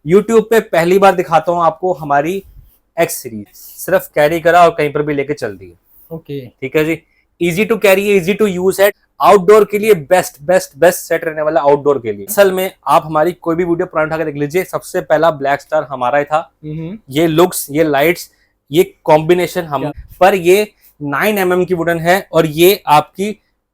YouTube पे पहली बार दिखाता हूँ आपको हमारी एक्स सीरीज, सिर्फ कैरी करा और कहीं पर भी लेके चल दी है। ओके ठीक है जी, इजी टू कैरी है, इजी टू यूज है, आउटडोर के लिए बेस्ट बेस्ट बेस्ट सेट रहने वाला आउटडोर के लिए। असल में आप हमारी कोई भी वीडियो पुराना उठा के देख लीजिए, सबसे पहला ब्लैक स्टार हमारा ही था। ये लुक्स, ये लाइट्स, ये कॉम्बिनेशन हम पर ये 9 mm की वुडन है और ये आपकी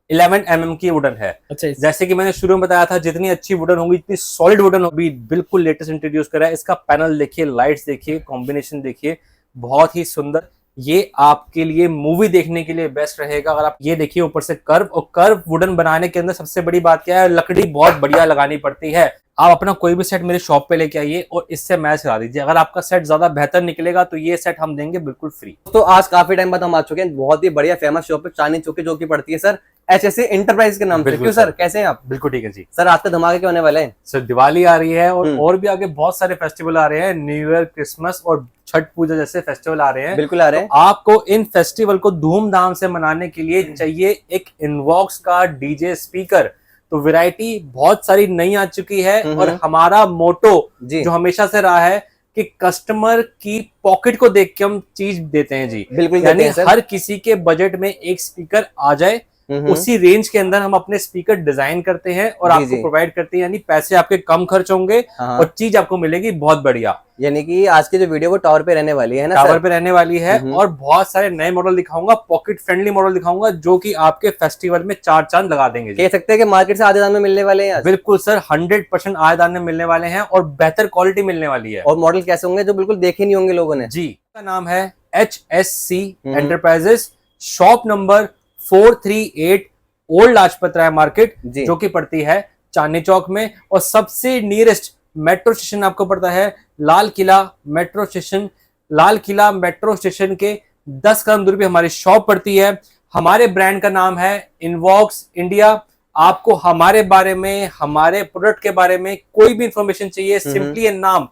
11 mm की वुडन है। अच्छा, जैसे कि मैंने शुरू में बताया था, जितनी अच्छी वुडन होगी, इतनी सॉलिड वुडन होगी, बिल्कुल लेटेस्ट इंट्रोड्यूस करा है। इसका पैनल देखिए, लाइट्स देखिए, कॉम्बिनेशन देखिए, बहुत ही सुंदर। ये आपके लिए मूवी देखने के लिए बेस्ट रहेगा। अगर आप ये देखिए ऊपर से कर्व, और कर्व वुडन बनाने के अंदर सबसे बड़ी बात क्या है, लकड़ी बहुत बढ़िया लगानी पड़ती है। आप अपना कोई भी सेट मेरे शॉप पे लेके आइए और इससे मैच करा दीजिए। अगर आपका सेट ज्यादा बेहतर निकलेगा तो ये सेट हम देंगे बिल्कुल फ्री। तो आज काफी टाइम बाद हम आ चुके हैं बहुत ही बढ़िया फेमस शॉप पे, चांदनी चौक जो की पड़ती है सर HSC एंटरप्राइज के नाम से। क्यों सर, कैसे हैं आप? बिल्कुल ठीक है जी सर, आज का धमाके क्या होने वाले हैं? सर दिवाली आ रही है और भी आगे बहुत सारे फेस्टिवल आ रहे हैं, न्यू ईयर, क्रिसमस और छठ पूजा जैसे फेस्टिवल आ रहे हैं। बिल्कुल आ रहे हैं। तो आपको इन फेस्टिवल को धूमधाम से मनाने के लिए चाहिए एक इनवॉक्स का डीजे स्पीकर। तो वैरायटी बहुत सारी नई आ चुकी है और हमारा मोटो जो हमेशा से रहा है कि कस्टमर की पॉकेट को देख के हम चीज देते हैं जी। बिल्कुल, यानी हर किसी के बजट में एक स्पीकर आ जाए, उसी रेंज के अंदर हम अपने स्पीकर डिजाइन करते हैं और आपको प्रोवाइड करते हैं। यानी पैसे आपके कम खर्च होंगे और चीज आपको मिलेगी बहुत बढ़िया। यानी कि आज की जो वीडियो वो टावर पे रहने वाली है ना, टावर पे रहने वाली है और बहुत सारे नए मॉडल दिखाऊंगा, पॉकेट फ्रेंडली मॉडल दिखाऊंगा जो कि आपके फेस्टिवल में 4 चांद लगा देंगे। कह सकते हैं कि मार्केट से आधे दाम में मिलने वाले हैं। बिल्कुल सर, 100% आधे दाम में मिलने वाले हैं और बेहतर क्वालिटी मिलने वाली है। और मॉडल कैसे होंगे जो बिल्कुल देखे नहीं होंगे लोगों ने? जी, का नाम है HSC enterprises, shop number 438 old Lajpat Rai market, जो कि पड़ती है चांदनी चौक में। और सबसे नियरेस्ट मेट्रो स्टेशन आपको पड़ता है Lal Qila metro station. Lal Qila metro station के 10 कदम दूरी पे हमारी शॉप पड़ती है। हमारे ब्रांड का नाम है इनवॉक्स इंडिया। आपको हमारे बारे में, हमारे प्रोडक्ट के बारे में कोई भी इंफॉर्मेशन चाहिए, सिंपली ये नाम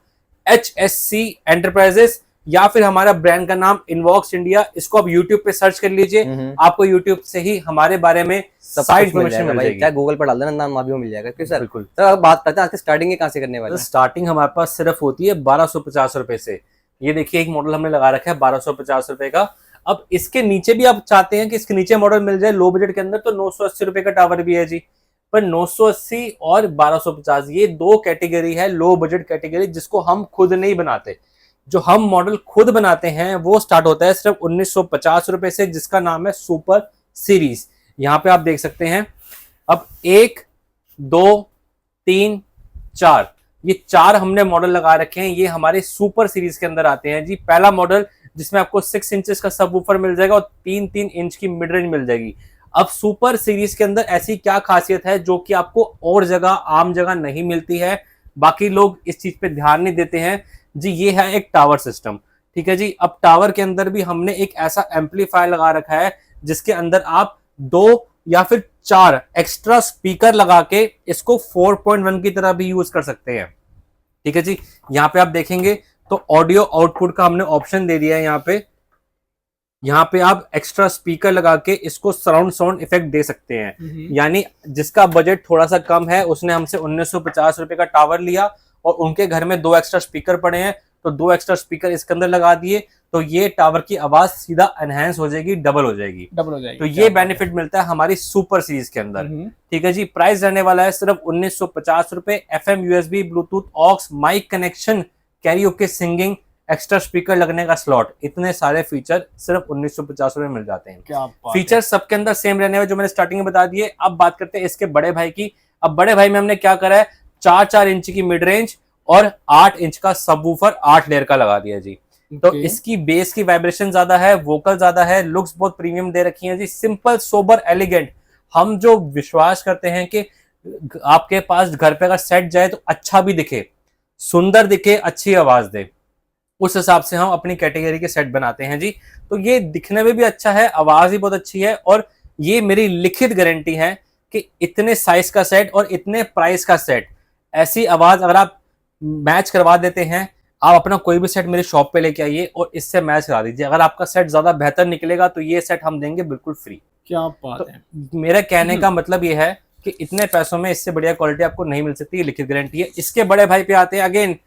HSC एंटरप्राइजेस या फिर हमारा ब्रांड का नाम इनवॉक्स इंडिया, इसको आप YouTube पे सर्च कर लीजिए। आपको YouTube से ही हमारे बारे में सारी इंफॉर्मेशन मिल जाएगी। चाहे गूगल पर डाल देना, नाम अभी मिल जाएगा। क्यों सर? बिल्कुल सर, अब बात करते हैं आज स्टार्टिंग कहाँ से करने वाले? स्टार्टिंग हमारे पास सिर्फ होती है 1250 रुपए से। ये देखिए एक मॉडल हमने लगा रखा है 1250 रुपए का। अब इसके नीचे भी आप चाहते हैं कि इसके नीचे मॉडल मिल जाए लो बजट के अंदर, तो 980 रुपए का टावर भी है जी। पर 980 और 1250 ये दो कैटेगरी है लो बजट कैटेगरी, जिसको हम खुद नहीं बनाते। जो हम मॉडल खुद बनाते हैं वो स्टार्ट होता है सिर्फ 1950 रुपए से, जिसका नाम है सुपर सीरीज। यहाँ पे आप देख सकते हैं। अब 1 2 3 4 ये 4 हमने मॉडल लगा रखे हैं। ये हमारे सुपर सीरीज के अंदर आते हैं जी। पहला मॉडल जिसमें आपको 6 इंचेस का सबवूफर मिल जाएगा और 3-3 इंच की मिड रेंज मिल जाएगी। अब सुपर सीरीज के अंदर ऐसी क्या खासियत है जो कि आपको और जगह, आम जगह नहीं मिलती है, बाकी लोग इस चीज पे ध्यान नहीं देते हैं जी। ये है एक टावर सिस्टम। ठीक है जी। अब टावर के अंदर भी हमने एक ऐसा एम्पलीफायर लगा रखा है जिसके अंदर आप 2 या फिर 4 एक्स्ट्रा स्पीकर लगा के इसको 4.1 की तरह भी यूज कर सकते हैं। ठीक है जी। यहाँ पे आप देखेंगे तो ऑडियो आउटपुट का हमने ऑप्शन दे दिया है। यहाँ पे आप एक्स्ट्रा स्पीकर लगा के इसको सराउंड साउंड इफेक्ट दे सकते हैं। यानी जिसका बजट थोड़ा सा कम है उसने हमसे 1950 रुपए का टावर लिया और उनके घर में 2 एक्स्ट्रा स्पीकर पड़े हैं, तो 2 एक्स्ट्रा स्पीकर इसके अंदर लगा दिए, तो ये टावर की आवाज सीधा एनहेंस हो जाएगी, डबल हो जाएगी। तो ये बेनिफिट मिलता है हमारी सुपर सीरीज के अंदर। ठीक है जी। प्राइस रहने वाला है सिर्फ 1950 रुपए। FM USB Bluetooth aux mic connection, karaoke singing, extra speaker लगने का स्लॉट, इतने सारे फीचर सिर्फ 1950 रुपए मिल जाते हैं। क्या फीचर सबके अंदर सेम रहने वाले जो मैंने स्टार्टिंग में बता दिए। अब बात करते हैं इसके बड़े भाई की। अब बड़े भाई में हमने क्या करा है, 4-4 इंच की मिड रेंज और 8 इंच का सबवूफर 8 लेयर का लगा दिया जी। तो इसकी बेस की वाइब्रेशन ज्यादा है, वोकल ज्यादा है, लुक्स बहुत प्रीमियम दे रखी है जी। Simple, sober, elegant. हम जो विश्वास करते हैं कि आपके पास घर पे अगर सेट जाए तो अच्छा भी दिखे, सुंदर दिखे, अच्छी आवाज दे, उस हिसाब से हम अपनी कैटेगरी के सेट बनाते हैं जी। तो ये दिखने में भी अच्छा है, आवाज भी बहुत अच्छी है और ये मेरी लिखित गारंटी है कि इतने साइज का सेट और इतने प्राइस का सेट, ऐसी आवाज अगर आप मैच करवा देते हैं, आप अपना कोई भी सेट मेरी शॉप पे लेके आइए और इससे मैच करा दीजिए। अगर आपका सेट ज्यादा बेहतर निकलेगा तो ये सेट हम देंगे बिल्कुल फ्री। क्या बात है। मेरा कहने का मतलब ये है कि इतने पैसों में इससे बढ़िया क्वालिटी आपको नहीं मिल सकती, ये लिखित गारंटी है। इसके बड़े भाई पे आते हैं। अगेन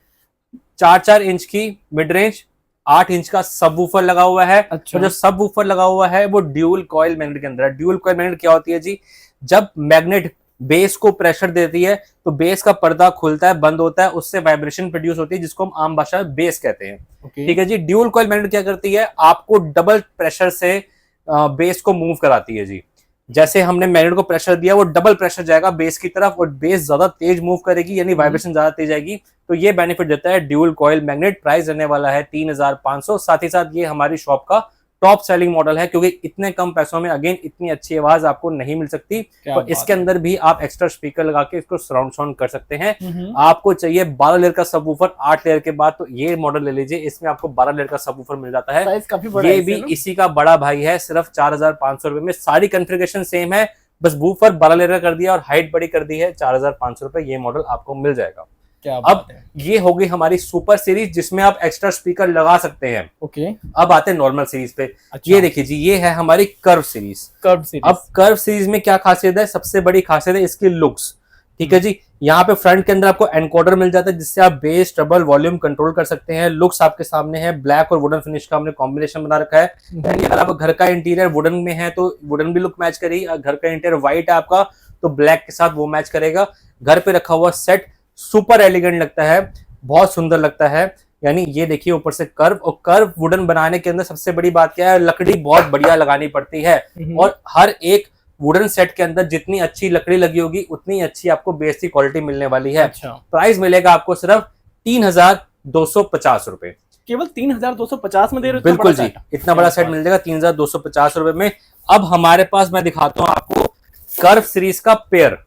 4 इंच की मिड रेंज, 8 इंच का सब वूफर लगा हुआ है। अच्छा। तो जो सब वूफर लगा हुआ है वो ड्यूल कॉइल मैग्नेट के अंदर है। ड्यूल कॉइल मैग्नेट क्या होती है जी? जब मैग्नेट बेस को प्रेशर देती है तो बेस का पर्दा खुलता है, बंद होता है, उससे वाइब्रेशन प्रोड्यूस होती है जिसको हम आम भाषा में बेस कहते हैं। ठीक है जी। ड्यूल कॉइल मैग्नेट क्या करती है? आपको डबल प्रेशर से बेस को मूव कराती है जी। जैसे हमने मैग्नेट को प्रेशर दिया, वो डबल प्रेशर जाएगा बेस की तरफ और बेस ज्यादा तेज मूव करेगी, यानी वाइब्रेशन ज्यादा तेज आएगी। तो ये बेनिफिट देता है ड्यूल कॉइल मैग्नेट। प्राइस रहने वाला है 3500। साथ ही साथ ये हमारी शॉप का टॉप सेलिंग मॉडल है, क्योंकि इतने कम पैसों में अगेन इतनी अच्छी आवाज आपको नहीं मिल सकती। तो इसके अंदर भी आप एक्स्ट्रा स्पीकर लगा के इसको सराउंड साउंड कर सकते हैं। आपको चाहिए 12 लेयर का सबवूफर 8 लेयर के बाद, तो ये मॉडल ले लीजिए। इसमें आपको 12 लेयर का सबवूफर मिल जाता है। साइज काफी बड़ा ये भी इसी का बड़ा भाई है, सिर्फ 4500 रुपए में। सारी कॉन्फ़िगरेशन सेम है, बस वूफर 12 लेयर का कर दिया और हाइट बड़ी कर दी है। 4500 रुपए ये मॉडल आपको मिल जाएगा। क्या बात अब ये होगी हमारी सुपर सीरीज, जिसमें आप एक्स्ट्रा स्पीकर लगा सकते हैं। ओके। अब आते हैं नॉर्मल सीरीज पे। अच्छा। ये देखिए जी, ये है हमारी कर्व सीरीज। Curve series. अब कर्व सीरीज में क्या खासियत है? सबसे बड़ी खासियत है इसकी लुक्स। ठीक है जी। यहाँ पे फ्रंट के अंदर आपको एनकोडर मिल जाता है, जिससे आप बेस, ट्रबल, वॉल्यूम कंट्रोल कर सकते हैं। लुक्स आपके सामने है, ब्लैक और वुडन फिनिश का हमने कॉम्बिनेशन बना रखा है। यानी अगर आप घर का इंटीरियर वुडन में है तो वुडन भी लुक मैच करेगी, घर का इंटीरियर व्हाइट है आपका तो ब्लैक के साथ वो मैच करेगा। घर पे रखा हुआ सेट सुपर एलिगेंट लगता है, बहुत सुंदर लगता है। यानी ये देखिए ऊपर से कर्व, और कर्व वुडन बनाने के अंदर सबसे बड़ी बात क्या है? लकड़ी बहुत बढ़िया लगानी पड़ती है। और हर एक वुडन सेट के अंदर जितनी अच्छी लकड़ी लगी होगी उतनी अच्छी आपको बेस की क्वालिटी मिलने वाली है। अच्छा। प्राइस मिलेगा आपको सिर्फ 3250 रुपए। केवल 3250 में दे रहे हो? बिल्कुल जी, इतना बड़ा सेट मिल जाएगा 3250 रुपए में। अब हमारे पास मैं दिखाता हूँ आपको कर्व सीरीज का पेयर।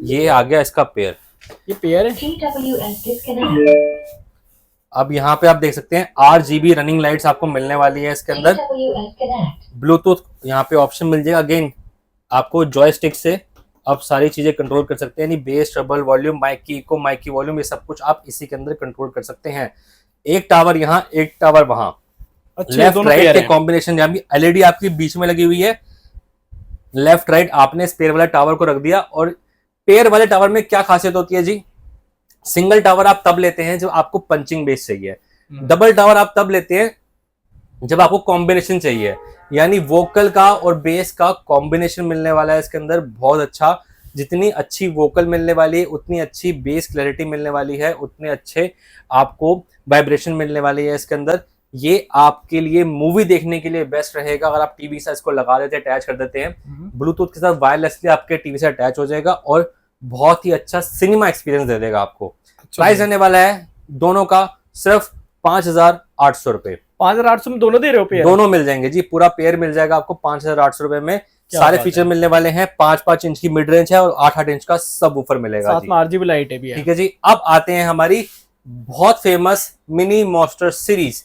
ये आ गया इसका पेयर। ये पेयर है। अब यहाँ पे आप देख सकते हैं RGB रनिंग लाइट्स आपको मिलने वाली है इसके अंदर। ब्लूटूथ यहाँ पे ऑप्शन मिल जाएगा। अगेन आपको जॉयस्टिक से आप सारी चीजें कंट्रोल कर सकते हैं, यानी बेस, ट्रबल, वॉल्यूम, माइक की इको, माइक की वॉल्यूम, ये सब कुछ आप इसी के अंदर कंट्रोल कर सकते हैं। एक टावर यहाँ, एक टावर वहां। लेफ्ट राइट के कॉम्बिनेशन, यहाँ भी LED आपकी बीच में लगी हुई है। लेफ्ट राइट आपने स्पेयर वाले टावर को रख दिया। और पेयर वाले टावर में क्या खासियत होती है जी? सिंगल टावर आप तब लेते हैं जब आपको पंचिंग बेस चाहिए। डबल टावर आप तब लेते हैं जब आपको कॉम्बिनेशन चाहिए, यानी वोकल का और बेस का कॉम्बिनेशन मिलने वाला है इसके अंदर बहुत अच्छा। जितनी अच्छी वोकल मिलने वाली है उतनी अच्छी बेस क्लैरिटी मिलने वाली है, उतने अच्छे आपको वाइब्रेशन मिलने वाली है इसके अंदर। ये आपके लिए मूवी देखने के लिए बेस्ट रहेगा। अगर आप टीवी से इसको लगा देते हैं, अटैच कर देते हैं, ब्लूटूथ के साथ वायरलेसली आपके टीवी से अटैच हो जाएगा और बहुत ही अच्छा सिनेमा एक्सपीरियंस दे देगा आपको। प्राइस रहने वाला है दोनों का सिर्फ 5800 रुपए। 5800 में दोनों दे रहे हो पेयर? दोनों मिल जाएंगे जी, पूरा पेयर मिल जाएगा आपको 5800 रुपए में। सारे फीचर मिलने वाले हैं। 5-5 इंच की मिड रेंज है और 8-8 इंच का सब वूफर मिलेगा, साथ में RGB लाइट है भी। ठीक है जी। अब आते हैं हमारी बहुत फेमस मिनी मॉन्स्टर सीरीज।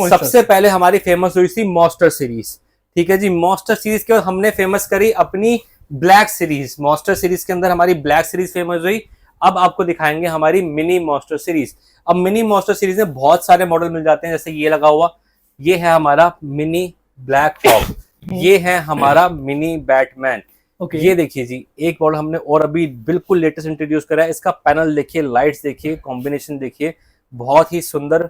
सबसे पहले हमारी फेमस हुई थी मॉन्स्टर सीरीज। ठीक है जी। मॉन्स्टर सीरीज के बाद हमने फेमस करी अपनी ब्लैक सीरीज। मॉन्स्टर सीरीज के अंदर हमारी ब्लैक सीरीज फेमस हुई। अब आपको दिखाएंगे हमारी मिनी मॉन्स्टर सीरीज। अब मिनी मॉन्स्टर सीरीज में बहुत सारे मॉडल मिल जाते हैं, जैसे ये लगा हुआ, ये है हमारा मिनी ब्लैक हॉक, ये है हमारा मिनी बैटमैन। ये देखिए जी, एक मॉडल हमने और अभी बिल्कुल लेटेस्ट इंट्रोड्यूस करा है। इसका पैनल देखिए, लाइट्स देखिए, कॉम्बिनेशन देखिए, बहुत ही सुंदर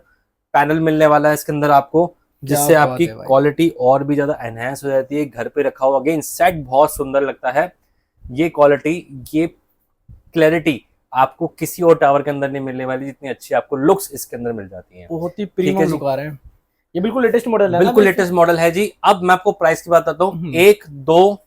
पैनल मिलने वाला है इसके अंदर आपको, जिससे आपकी क्वालिटी और भी ज्यादा एनहांस हो जाती है। घर पे रखा हुआ अगेन सेट बहुत सुंदर लगता है। ये क्वालिटी, ये क्लैरिटी आपको किसी और टावर के अंदर नहीं मिलने वाली, जितनी अच्छी आपको लुक्स इसके अंदर मिल जाती हैं। बहुत ही प्रीमियम लुक आ रहे हैं। ये बिल्कुल लेटेस्ट मॉडल है, बिल्कुल लेटेस्ट मॉडल है जी। अब मैं आपको प्राइस की बात बताता हूँ। 1 2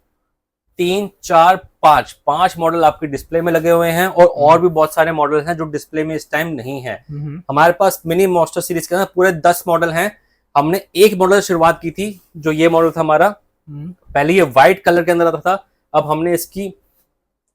3 4 5 मॉडल आपके डिस्प्ले में लगे हुए हैं और भी बहुत सारे मॉडल हैं जो डिस्प्ले में इस टाइम नहीं है। हमारे पास मिनी मॉन्स्टर सीरीज के अंदर पूरे 10 मॉडल हैं। हमने एक मॉडल शुरुआत की थी, जो ये मॉडल था हमारा। पहले ये व्हाइट कलर के अंदर आता था, अब हमने इसकी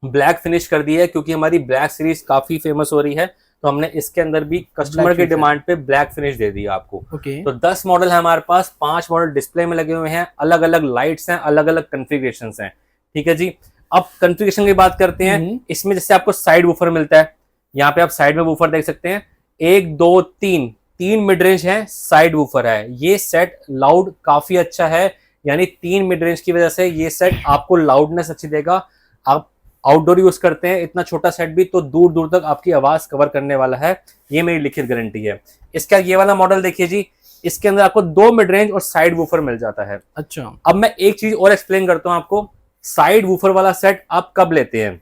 ब्लैक फिनिश कर दी है, क्योंकि हमारी ब्लैक सीरीज काफी फेमस हो रही है, तो हमने इसके अंदर भी कस्टमर के डिमांड पे ब्लैक फिनिश दे दी आपको। तो 10 मॉडल है हमारे पास, 5 मॉडल डिस्प्ले में लगे हुए हैं, अलग अलग लाइट्स हैं, अलग अलग कॉन्फ़िगरेशन हैं। ठीक है जी। अब कॉन्फ़िगरेशन की बात करते हैं। इसमें जैसे आपको साइड वूफर मिलता है, यहाँ पे आप साइड में वूफर देख सकते हैं। 1 2 3 मिड रेंज है, साइड वूफर है। ये सेट लाउड काफी अच्छा है, यानी 3 मिड रेंज की वजह से ये सेट आपको लाउडनेस अच्छी देगा। आउटडोर यूज करते हैं इतना छोटा सेट भी, तो दूर दूर तक आपकी आवाज कवर करने वाला है, ये मेरी लिखित गारंटी है। इसका ये वाला मॉडल देखिए जी, इसके अंदर आपको 2 मिड रेंज और साइड वूफर मिल जाता है। अच्छा, अब मैं एक चीज और एक्सप्लेन करता हूं आपको, साइड वूफर वाला सेट आप कब लेते हैं,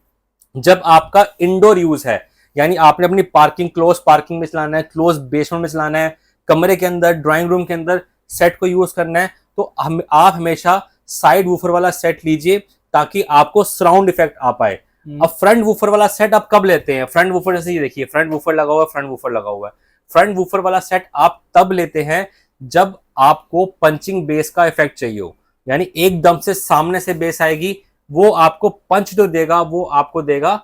जब आपका इंडोर यूज है, यानी आपने अपनी पार्किंग, क्लोज पार्किंग में चलाना है, क्लोज बेसमेंट में चलाना है, कमरे के अंदर, ड्राइंग रूम के अंदर सेट को यूज करना है, तो आप हमेशा साइड वूफर वाला सेट लीजिए ताकि आपको सराउंड इफेक्ट आ पाए। अब फ्रंट वूफर वाला सेट आप कब लेते हैं, फ्रंट वूफर जैसे ये देखिए, फ्रंट वूफर लगा हुआ है, फ्रंट वूफर लगा हुआ है, फ्रंट वूफर वाला सेट आप तब लेते हैं जब आपको पंचिंग बेस का इफेक्ट चाहिए हो, यानी एकदम से सामने से बेस आएगी, वो आपको पंच जो देगा वो आपको देगा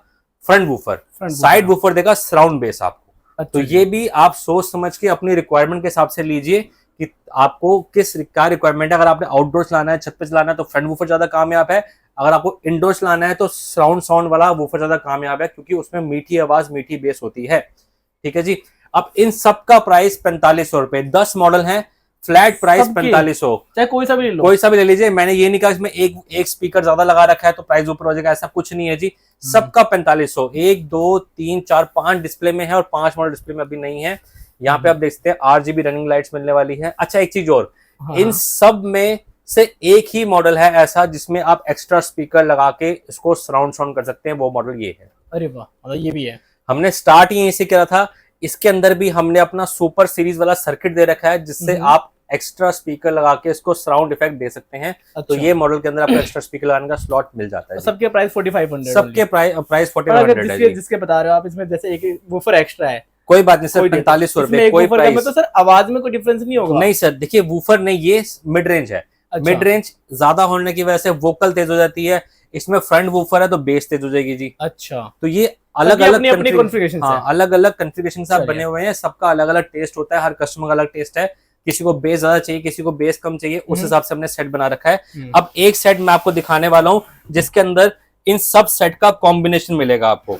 फ्रंट वूफर, साइड वूफर देगा सराउंड बेस आपको। अच्छा, तो ये भी आप सोच समझ के अपनी रिक्वायरमेंट के हिसाब से लीजिए कि आपको क्या रिक्वायरमेंट है। अगर आपने आउटडोर चलाना है, छत पे चलाना है, तो फ्रंट वूफर ज्यादा कामयाब है। अगर आपको इंडोर चलाना है तो साउंड वाला वूफर ज्यादा कामयाब है, क्योंकि उसमें मीठी आवाज, मीठी बेस होती है। ठीक है जी। अब इन सब का प्राइस 4500 रुपए, 10 मॉडल है, फ्लैट प्राइस 4500, चाहे कोई सा भी ले लो, कोई सा भी ले लीजिए। मैंने ये नहीं कहा इसमें एक स्पीकर ज्यादा लगा रखा है तो प्राइस ऊपर हो जाएगा, ऐसा कुछ नहीं है जी। सबका 4500, 1 2 3 4 5 डिस्प्ले में है और 5 मॉडल डिस्प्ले में अभी नहीं है। यहाँ पे आप देख सकते हैं RGB रनिंग लाइट्स मिलने वाली है। अच्छा, एक चीज और, इन सब में से एक ही मॉडल है ऐसा जिसमें आप एक्स्ट्रा स्पीकर लगा के इसको साउंड कर सकते हैं, वो मॉडल ये है। अरे वाह, मतलब ये भी है। हमने स्टार्ट यहीं से किया था, इसके अंदर भी हमने अपना सुपर सीरीज वाला सर्किट दे रखा है, जिससे आप एक्स्ट्रा स्पीकर लगा के इसको साउंड इफेक्ट दे सकते हैं। अच्छा। तो ये मॉडल के अंदर आपको एक्स्ट्रा स्पीकर लगाने का स्लॉट मिल जाता है। सबके प्राइस 4500, सबके प्राइस 4500 है। जिसके बता रहे हो आप, इसमें जैसे एक वूफर एक्स्ट्रा है, कोई बात नहीं सर, 4500 रुपए कोई प्राइस। तो सर आवाज में कोई डिफरेंस नहीं होगा? नहीं सर, देखिए वूफर नहीं, ये मिड रेंज है। अच्छा। मिड रेंज ज्यादा होने की वजह से वोकल तेज हो जाती है, इसमें फ्रंट वूफर है तो बेस तेज हो जाएगी जी। अच्छा, तो ये अलग अलग अपनी कॉन्फ़िगरेशन हाँ, अलग अलग कॉन्फ़िगरेशन से बने हुए हैं। सबका अलग अलग टेस्ट होता है, हर कस्टमर का अलग टेस्ट है। किसी को बेस ज्यादा चाहिए, किसी को बेस कम चाहिए, उस हिसाब से हमने सेट बना रखा है। अब एक सेट मैं आपको दिखाने वाला हूँ जिसके अंदर इन सब सेट का कॉम्बिनेशन मिलेगा आपको।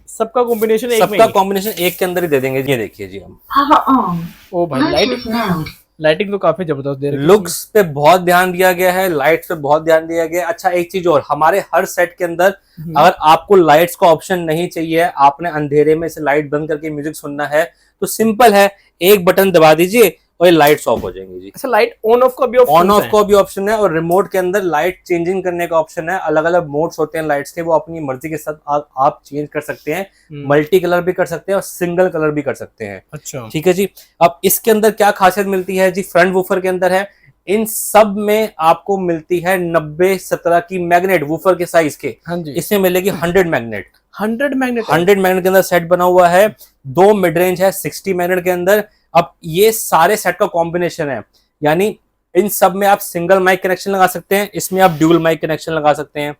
सबका कॉम्बिनेशन एक के अंदर ही दे देंगे। ये देखिए जी, हम ओ भाई, लाइटिंग तो काफी जबरदस्त दे रही है। लुक्स पे बहुत ध्यान दिया गया है, लाइट्स पे बहुत ध्यान दिया गया है। अच्छा, एक चीज और, हमारे हर सेट के अंदर अगर आपको लाइट्स का ऑप्शन नहीं चाहिए, आपने अंधेरे में से लाइट बंद करके म्यूजिक सुनना है, तो सिंपल है, एक बटन दबा दीजिए और ये लाइट्स ऑफ हो जाएंगी जी। अच्छा, लाइट ऑन ऑफ का भी ऑप्शन है और रिमोट के अंदर लाइट चेंजिंग करने का ऑप्शन है। अलग अलग मोड्स होते हैं लाइट्स के, वो अपनी मर्जी के साथ आप चेंज कर सकते हैं। मल्टी कलर भी कर सकते हैं और सिंगल कलर भी कर सकते हैं। अच्छा, ठीक है जी। अब इसके अंदर क्या खासियत मिलती है जी, फ्रंट वूफर के अंदर है, इन सब में आपको मिलती है 90-17 की मैग्नेट वूफर के साइज के। हाँ जी। इसमें मिलेगी 100 मैग्नेट। 100 मैग्नेट के अंदर सेट बना हुआ है। 2 मिड रेंज है 60 मैग्नेट के अंदर। अब ये सारे सेट का कॉम्बिनेशन है, यानी इन सब में आप सिंगल माइक कनेक्शन लगा सकते हैं, इसमें आप ड्यूल माइक कनेक्शन लगा सकते हैं,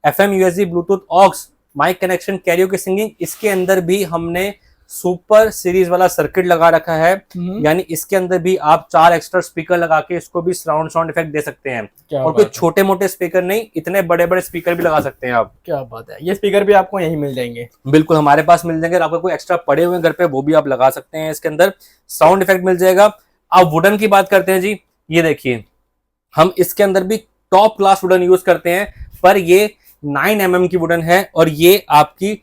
FM USB Bluetooth aux mic connection, karaoke singing. इसके अंदर भी हमने सुपर सीरीज वाला सर्किट लगा रखा है, यानी इसके अंदर भी आप 4 एक्स्ट्रा स्पीकर लगा के इसको भी साउंड इफेक्ट दे सकते हैं। और कोई छोटे मोटे स्पीकर नहीं, इतने बड़े बड़े स्पीकर भी लगा सकते हैं आप। क्या बात है, ये स्पीकर भी आपको यहीं मिल जाएंगे? बिल्कुल, हमारे पास मिल जाएंगे। आपको कोई एक्स्ट्रा पड़े हुए घर पे, वो भी आप लगा सकते हैं। इसके अंदर साउंड इफेक्ट मिल जाएगा। अब वुडन की बात करते हैं जी, ये देखिए, हम इसके अंदर भी टॉप क्लास वुडन यूज करते हैं, पर ये 9 mm की वुडन है और ये आपकी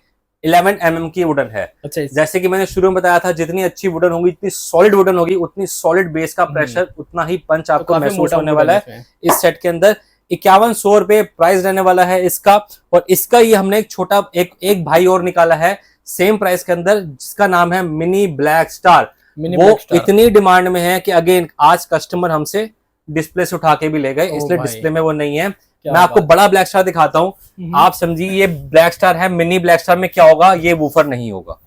11 mm की वुडन है। अच्छा, जैसे कि मैंने शुरू में बताया था, जितनी अच्छी वुडन होगी, इतनी सॉलिड वुडन होगी, उतनी सॉलिड बेस का प्रेशर, उतना ही पंच आपको महसूस होने वाला है। इस सेट के अंदर 5100 रुपए प्राइस रहने वाला है इसका। और इसका ये हमने एक छोटा एक भाई और निकाला है सेम प्राइस के अंदर, जिसका नाम है मिनी ब्लैक स्टार। वो इतनी डिमांड में है कि अगेन आज कस्टमर हमसे डिस्प्ले से उठा के भी ले गए, इसलिए डिस्प्ले में वो नहीं है। मैं आपको बड़ा ब्लैक स्टार दिखाता हूँ, आप समझिए ये ब्लैक स्टार है। मिनी ब्लैक स्टार में क्या होगा, ये वूफर नहीं होगा।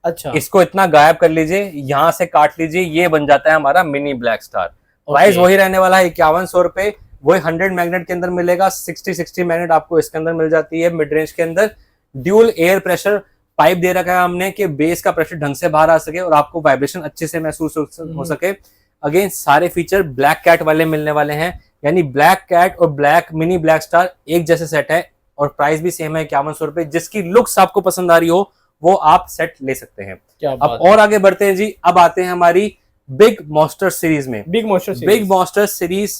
अच्छा, इसको इतना गायब कर लीजिए, यहां से काट लीजिए, ये बन जाता है हमारा मिनी ब्लैक स्टार। प्राइस वही रहने वाला है 5100 रुपए। वही 100 मैग्नेट के अंदर मिलेगा। 60 मैग्नेट आपको इसके अंदर मिल जाती है मिड रेंज के अंदर। ड्यूल एयर प्रेशर पाइप दे रखा है हमने कि बेस का प्रेशर ढंग से बाहर आ सके और आपको वाइब्रेशन अच्छे से महसूस हो सके। अगेन सारे फीचर ब्लैक कैट वाले मिलने वाले हैं, यानी ब्लैक कैट और ब्लैक मिनी ब्लैक स्टार एक जैसे सेट है और प्राइस भी सेम है 5100 रुपए। जिसकी लुक्स आपको पसंद आ रही हो वो आप सेट ले सकते हैं। अब और आगे बढ़ते हैं जी, अब आते हैं हमारी बिग मॉन्स्टर सीरीज में। बिग मॉन्स्टर सीरीज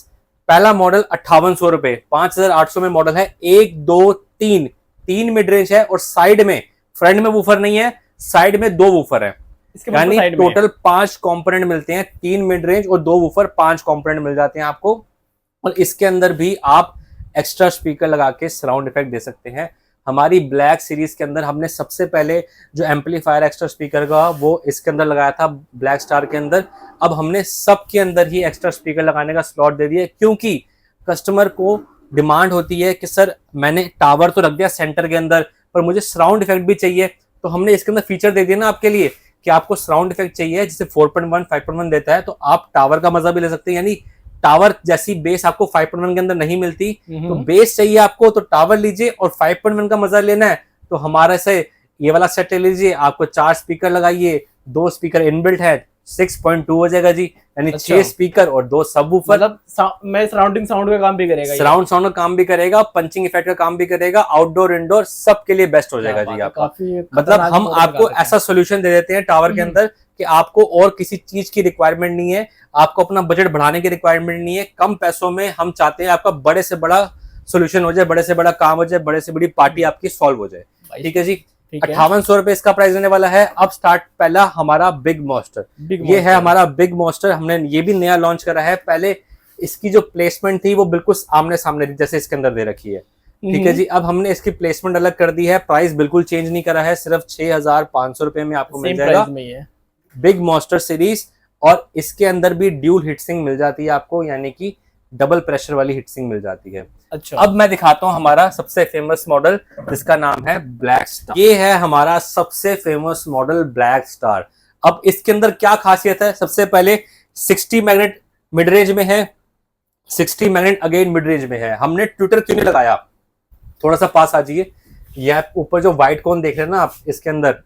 पहला मॉडल 5800 रुपए, 5800 में मॉडल है। 1 2 3 3 मिड रेंज है और साइड में, फ्रंट में वूफर नहीं है, साइड में 2 वूफर है, यानी टोटल 5 कंपोनेंट मिलते हैं, 3 मिड रेंज और 2 वूफर, 5 कंपोनेंट मिल जाते हैं आपको। और इसके अंदर भी आप एक्स्ट्रा स्पीकर लगा के सराउंड इफेक्ट दे सकते हैं। हमारी ब्लैक सीरीज के अंदर हमने सबसे पहले जो एम्पलीफायर एक्स्ट्रा स्पीकर का वो इसके अंदर लगाया था ब्लैक स्टार के अंदर। अब हमने सब के अंदर ही एक्स्ट्रा स्पीकर लगाने का स्लॉट दे दिया, क्योंकि कस्टमर को डिमांड होती है कि सर मैंने टावर तो रख दिया सेंटर के अंदर, पर मुझे सराउंड इफेक्ट भी चाहिए। तो हमने इसके अंदर फीचर दे दिया ना आपके लिए कि आपको सराउंड इफेक्ट चाहिए, जिसे 4.1 5.1 देता है, तो आप टावर का मजा भी ले सकते हैं। यानी टावर जैसी बेस आपको 5.1 के अंदर नहीं मिलती, तो बेस चाहिए आपको तो टावर लीजिए, और 5.1 का मजा लेना है तो हमारे से ये वाला सेट ले लीजिए। आपको 4 स्पीकर लगाइए, 2 स्पीकर इनबिल्ट है, 6.2 हो जाएगा जी, यानी 6 स्पीकर और 2 सबवूफर। मतलब मैं सराउंडिंग साउंड का काम भी करेगा, सराउंड साउंड का काम भी करेगा, पंचिंग इफेक्ट का काम भी करेगा, आउटडोर इंडोर सब के लिए बेस्ट हो जाएगा जी आपका। मतलब हम आपको ऐसा सोल्यूशन दे देते हैं टावर के अंदर कि आपको और किसी चीज की रिक्वायरमेंट नहीं है, आपको अपना बजट बढ़ाने की रिक्वायरमेंट नहीं है। कम पैसों में हम चाहते हैं आपका बड़े से बड़ा सोल्यूशन हो जाए, बड़े से बड़ा काम हो जाए, बड़े से बड़ी पार्टी आपकी सॉल्व हो जाए। ठीक है जी, 5800 रुपए इसका प्राइस देने वाला है। अब स्टार्ट पहला हमारा बिग मॉन्स्टर, ये है हमारा बिग मॉन्स्टर। हमने ये भी नया लॉन्च करा है। पहले इसकी जो प्लेसमेंट थी वो बिल्कुल आमने सामने थी, जैसे इसके अंदर दे रखी है। ठीक है जी, अब हमने इसकी प्लेसमेंट अलग कर दी है, प्राइस बिल्कुल चेंज नहीं करा है, सिर्फ 6500 रुपए में आपको मिल जाएगा बिग मॉन्स्टर सीरीज। और इसके अंदर भी ड्यूल हीटसिंक मिल जाती है आपको, यानी कि डबल प्रेशर वाली हीटसिंक मिल जाती है। अच्छा, अब मैं दिखाता हूं हमारा सबसे फेमस मॉडल, जिसका नाम है ब्लैक स्टार। ये है हमारा सबसे फेमस मॉडल ब्लैक स्टार। अब इसके अंदर क्या खासियत है, सबसे पहले 60 मैग्नेट मिड रेंज में है, 60 मैग्नेट अगेन मिड रेंज में है। हमने ट्विटर क्यों नहीं लगाया, थोड़ा सा पास आ जाइए। यह ऊपर जो व्हाइट कोन देख रहे हैं ना आप, इसके अंदर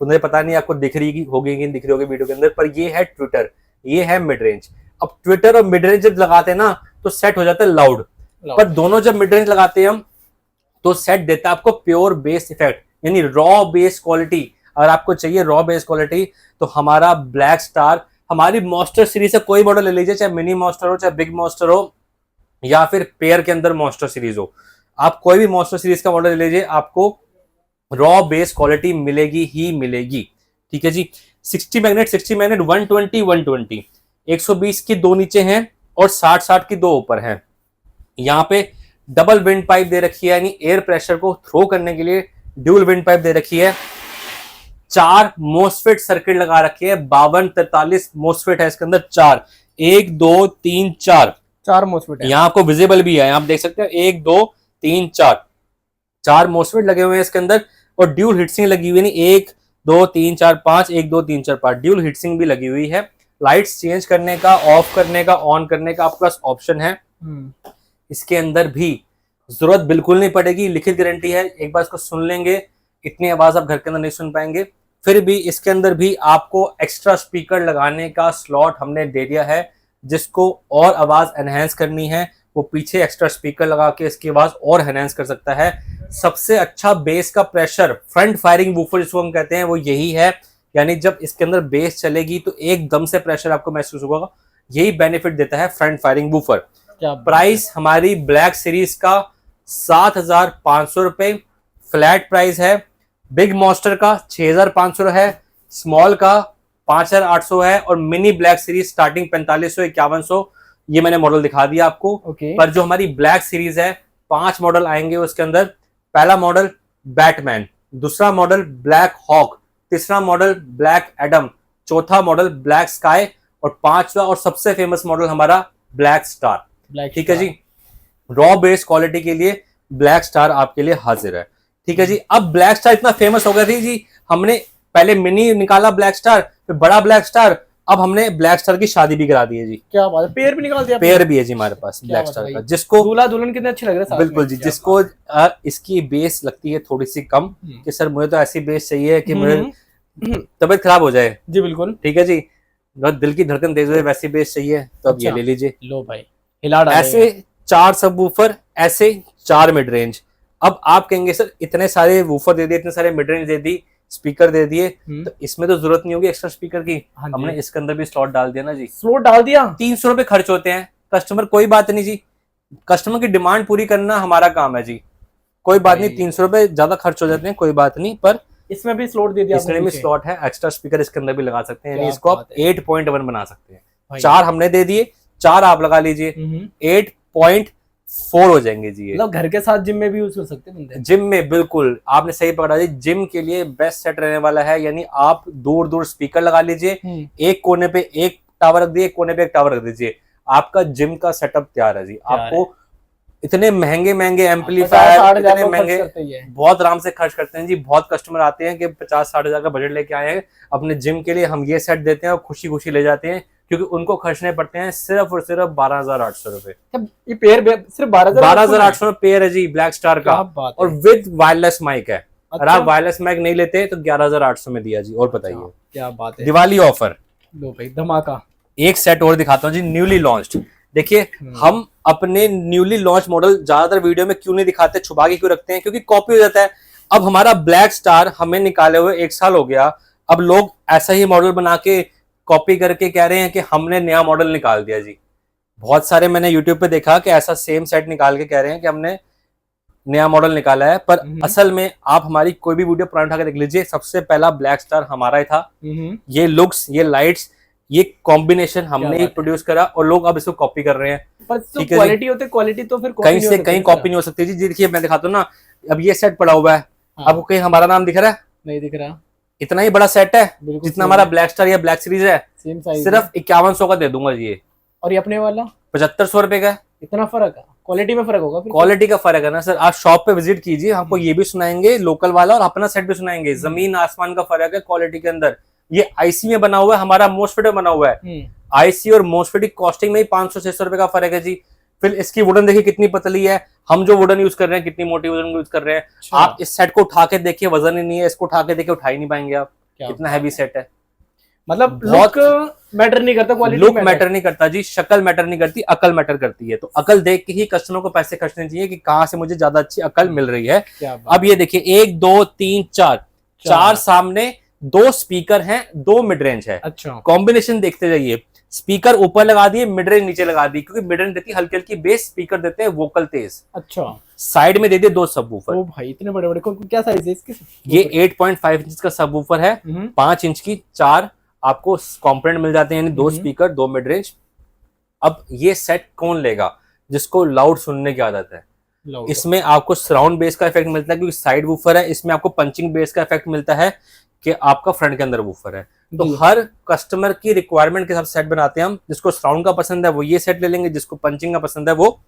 तो मुझे पता नहीं आपको दिख रही होगी कि दिख रही होगी वीडियो के अंदर, पर ये है ट्विटर, ये है मिड रेंज। अब ट्विटर और मिड रेंज जब लगाते हैं ना तो सेट हो जाता है लाउड, पर दोनों जब मिड रेंज लगाते हैं हम तो सेट देता है आपको प्योर बेस इफेक्ट, यानी रॉ बेस क्वालिटी। अगर आपको चाहिए रॉ बेस क्वालिटी तो हमारा ब्लैक स्टार, हमारी मॉन्स्टर सीरीज से कोई मॉडल ले लीजिए, चाहे मिनी मॉन्स्टर हो, चाहे बिग मॉन्स्टर हो, या फिर पेयर के अंदर मॉन्स्टर सीरीज हो, आप कोई भी मॉन्स्टर सीरीज का मॉडल ले लीजिए, आपको रॉ बेस क्वालिटी मिलेगी ही मिलेगी। ठीक है जी, 60 मैग्नेट 120 120, 120 की 2 नीचे हैं और 60 की 2 ऊपर हैं। यहाँ पे डबल विंड पाइप दे रखी है, यानी एयर प्रेशर को थ्रो करने के लिए ड्यूल विंड पाइप दे रखी है। 4 मोसफेट सर्किट लगा रखी है, 52 43 मोसफेट है इसके अंदर, 4 1 2 3 4 मोसफेट है। यहाँ आपको विजिबल भी है, आप देख सकते हैं 1 2 3 4 मोसफेट लगे हुए हैं इसके अंदर, और ड्यूल हीटसिंक लगी हुई है, 1 2 3 4 5 1 2 3 4 5 ड्यूल हीटसिंक भी लगी हुई है। लाइट्स चेंज करने का, ऑफ करने का, ऑन करने का आपके पास ऑप्शन है। इसके अंदर भी जरूरत बिल्कुल नहीं पड़ेगी, लिखित गारंटी है, एक बार इसको सुन लेंगे, इतनी आवाज आप घर के अंदर नहीं सुन पाएंगे। फिर भी इसके अंदर भी आपको एक्स्ट्रा स्पीकर लगाने का स्लॉट हमने दे दिया है, जिसको और आवाज एनहेंस करनी है वो पीछे एक्स्ट्रा स्पीकर लगा के इसकी आवाज और एनहेंस कर सकता है। सबसे अच्छा बेस का प्रेशर, फ्रंट फायरिंग वूफर जिसको हम कहते हैं, वो यही है, यानी जब इसके अंदर बेस चलेगी तो एकदम से प्रेशर आपको महसूस होगा, यही बेनिफिट देता है फ्रंट फायरिंग वूफर। प्राइस हमारी ब्लैक सीरीज का 7500 रुपए फ्लैट प्राइस है, बिग मॉन्स्टर का 6500 है, स्मॉल का 5800 है, और मिनी ब्लैक सीरीज स्टार्टिंग 4500 5100। ये मैंने मॉडल दिखा दिया आपको। पर जो हमारी ब्लैक सीरीज है 5 मॉडल आएंगे उसके अंदर। पहला मॉडल बैटमैन, दूसरा मॉडल ब्लैक हॉक, तीसरा मॉडल ब्लैक एडम, चौथा मॉडल ब्लैक स्काई, और 5वां और सबसे फेमस मॉडल हमारा ब्लैक स्टार। ठीक है जी, रॉ बेस क्वालिटी के लिए ब्लैक स्टार आपके लिए हाजिर है। ठीक है जी, अब ब्लैक स्टार इतना फेमस हो गया थी जी, हमने पहले मिनी निकाला ब्लैक स्टार, फिर बड़ा ब्लैक स्टार, अब हमने ब्लैक स्टार की शादी भी करा दी है जी। क्या बात है, पेयर भी निकाल दिया? पेयर भी है जी हमारे पास ब्लैक स्टार का, जिसको दूल्हा दुल्हन कितने अच्छे लग रहे हैं। बिल्कुल जी, जिसको इसकी बेस लगती है थोड़ी सी कम कि सर मुझे तो ऐसी बेस चाहिए कि मुझे तबीयत खराब हो जाए जी। बिल्कुल ठीक है जी, दिल की धड़कन तेज हो वैसी बेस चाहिए तो अब ये ले लीजिए। लो भाई, हिला डालेंगे। ऐसे 4 सब वूफर, ऐसे 4 मिड रेंज। अब आप कहेंगे सर इतने सारे वूफर दे दिए, इतने सारे मिड रेंज दे दी, स्पीकर दे दिए, तो इसमें तो जरूरत नहीं होगी एक्स्ट्रा स्पीकर की। हमने इसके अंदर भी स्लॉट डाल दिया ना जी। स्लॉट डाल दिया, 300 रुपए खर्च होते हैं, कस्टमर कोई बात नहीं जी, कस्टमर की डिमांड पूरी करना हमारा काम है जी। कोई बात नहीं, 300 रुपए ज्यादा खर्च हो जाते हैं, कोई बात नहीं, पर इसमें भी स्लॉट दे दिया इसमें भी स्लॉट है, एक्स्ट्रा स्पीकर इसके अंदर भी लगा सकते हैं, यानी क्या इसको आप बात है। 8.1 बना सकते हैं। भाई। 4 हमने दे दिए, 4 आप लगा लीजिए, 8.4 हो जाएंगे जी ये। मतलब घर के साथ जिम में भी यूज कर सकते हैं बंदे। जिम में बिल्कुल आपने सही पकड़ा जी, जिम के लिए बेस्ट सेट रहने वाला है, यानी आप दूर दूर स्पीकर लगा लीजिए, एक कोने पे एक टावर रख दिए, एक कोने पे एक टावर रख दीजिए, आपका जिम का सेटअप तैयार है जी। आपको इतने महंगे महंगे एम्पलीफायर, इतने महंगे, बहुत आराम से खर्च करते हैं जी। बहुत कस्टमर आते हैं कि 50-60 हजार का बजट लेके आए हैं अपने जिम के लिए, हम ये सेट देते हैं और खुशी खुशी ले जाते हैं, क्योंकि उनको खर्चने पड़ते हैं सिर्फ और सिर्फ 12,800 रुपए। ये पेयर सिर्फ 12,800 में पेयर है जी ब्लैक स्टार का, और विद वायरलेस माइक है। अगर आप वायरलेस माइक नहीं लेते तो 11,800 में दिया जी। और बताइए, क्या बात है, दिवाली ऑफर, लो भाई धमाका। एक सेट और दिखाता हूँ जी, न्यूली लॉन्च्ड। देखिए हम अपने न्यूली लॉन्च मॉडल ज्यादातर वीडियो में क्यों नहीं दिखाते, छुपा के क्यों रखते हैं, क्योंकि कॉपी हो जाता है। अब हमारा ब्लैक स्टार हमें निकाले हुए 1 साल हो गया, अब लोग ऐसा ही मॉडल बना के कॉपी करके कह रहे हैं कि हमने नया मॉडल निकाल दिया जी। बहुत सारे मैंने यूट्यूब पे देखा कि ऐसा सेम सेट निकाल के कह रहे हैं कि हमने नया मॉडल निकाला है, पर असल में आप हमारी कोई भी वीडियो पुरानी उठा के देख लीजिए, सबसे पहला ब्लैक स्टार हमारा ही था। ये लुक्स, ये लाइट्स, ये कॉम्बिनेशन हमने ही प्रोड्यूस करा, और लोग अब इसको कॉपी कर रहे हैं। पर तो क्वालिटी होते, क्वालिटी तो फिर कहीं से कहीं कॉपी नहीं हो सकती जी। देखिए मैं दिखाता हूँ ना, अब ये सेट पड़ा हुआ है, आपको कहीं हमारा नाम दिख रहा है? नहीं दिख रहा। इतना ही बड़ा सेट है जितना हमारा ब्लैक स्टार या ब्लैक सीरीज है, सेम साइज, सिर्फ 5100 का दे दूंगा जी ये। और ये अपने वाला 7500 रुपए का। इतना फर्क है, क्वालिटी में फर्क होगा? क्वालिटी का फर्क है ना सर, आप शॉप पे विजिट कीजिए, हमको ये भी सुनाएंगे लोकल वाला और अपना सेट भी सुनाएंगे। जमीन आसमान का फर्क है क्वालिटी के अंदर। ये आईसी में बना हुआ है, हमारा मोस्टफेट में बना हुआ है। आईसी और मोस्टफेट की कॉस्टिंग में ही 500-600 रुपए का फर्क है जी। फिर इसकी वुडन देखिए कितनी पतली है, हम जो वुडन यूज कर रहे हैं कितनी मोटी वुडन यूज कर रहे हैं। आप इस सेट को उठा के देखिए, वजन ही नहीं है, इसको उठा के देखिए उठा ही नहीं पाएंगे आप, इतना हैवी सेट है। मतलब लुक मैटर नहीं करता, क्वालिटी लुक मैटर नहीं करता जी, शक्ल मैटर नहीं करती, अकल मैटर करती है। तो अकल देख के ही कस्टमर को पैसे खर्चने चाहिए कि कहाँ से मुझे ज्यादा अच्छी अकल मिल रही है। अब ये देखिए 1 2 3 4 सामने, 2 स्पीकर हैं, 2 मिड रेंज है। अच्छा, कॉम्बिनेशन देखते जाइए, स्पीकर ऊपर लगा दिए, मिड रेंज नीचे लगा दी, क्योंकि मिड रेंज देती है हल्की हल्की बेस, स्पीकर देते हैं वोकल तेज। अच्छा, साइड में दे दिए 2 सबवूफर। ओ भाई इतने बड़े बड़े, क्या साइज है इसके? ये 8.5 इंच का सबवूफर है, 5 इंच की 4 आपको कंपोनेंट मिल जाते हैं, यानी 2 स्पीकर 2 मिड रेंज। अब ये सेट कौन लेगा? जिसको लाउड सुनने की आदत है। इसमें आपको सराउंड बेस का इफेक्ट मिलता है क्योंकि साइड वूफर है, इसमें आपको पंचिंग बेस का इफेक्ट मिलता है कि आपका फ्रंट के अंदर वूफर है। तो हर कस्टमर की रिक्वायरमेंट के हिसाब से सेट बनाते हैं हम। जिसको साउंड का पसंद है वो ये सेट ले लेंगे, जिसको पंचिंग का पसंद है वो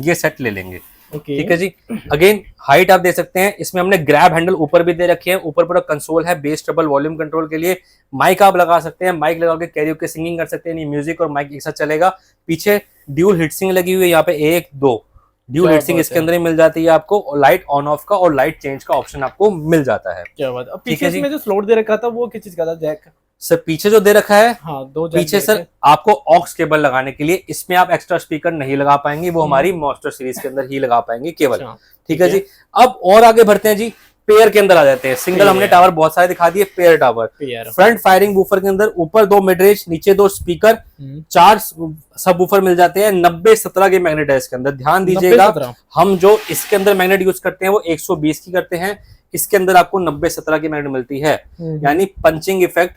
ये सेट ले लेंगे। ठीक है जी। अगेन हाइट आप दे सकते हैं, इसमें हमने ग्रैब हैंडल ऊपर भी दे रखे हैं, ऊपर पूरा कंसोल है बेस ट्रबल वॉल्यूम कंट्रोल के लिए। माइक आप लगा सकते हैं, माइक लगा के कैरियोके सिंगिंग कर सकते हैं, म्यूजिक और माइक एक साथ चलेगा। पीछे ड्यूल हीटसिंग लगी हुई है, यहाँ पे 1 2 ड्यूल हीटसिंग इसके अंदर ही मिल जाती है आपको, और लाइट ऑन ऑफ का और लाइट चेंज का ऑप्शन आपको मिल जाता है। क्या बात है। अब पीछे इसमें जो स्लॉट दे रखा था वो किस चीज का था? जैक सर पीछे जो दे रखा है, हाँ, 2 पीछे सर आपको ऑक्स केबल लगाने के लिए, इसमें आप एक्स्ट्रा स्पीकर नहीं लगा पाएंगे, वो हमारी मॉन्स्टर सीरीज के अंदर ही लगा पाएंगे केवल। ठीक है जी। अब और आगे बढ़ते हैं जी, पेयर के अंदर आ जाते हैं। सिंगल हमने टावर बहुत सारे दिखा दिए, pair tower. Front firing woofer के अंदर ऊपर 2 मिड रेंज, नीचे 2 स्पीकर, 4 सब वूफर मिल जाते हैं। 90-17 के मैग्नेट है इसके अंदर, ध्यान दीजिएगा। हम जो इसके अंदर मैग्नेट यूज करते हैं वो 120 की करते हैं, इसके अंदर आपको 90-17 की मैग्नेट मिलती है, यानी पंचिंग इफेक्ट,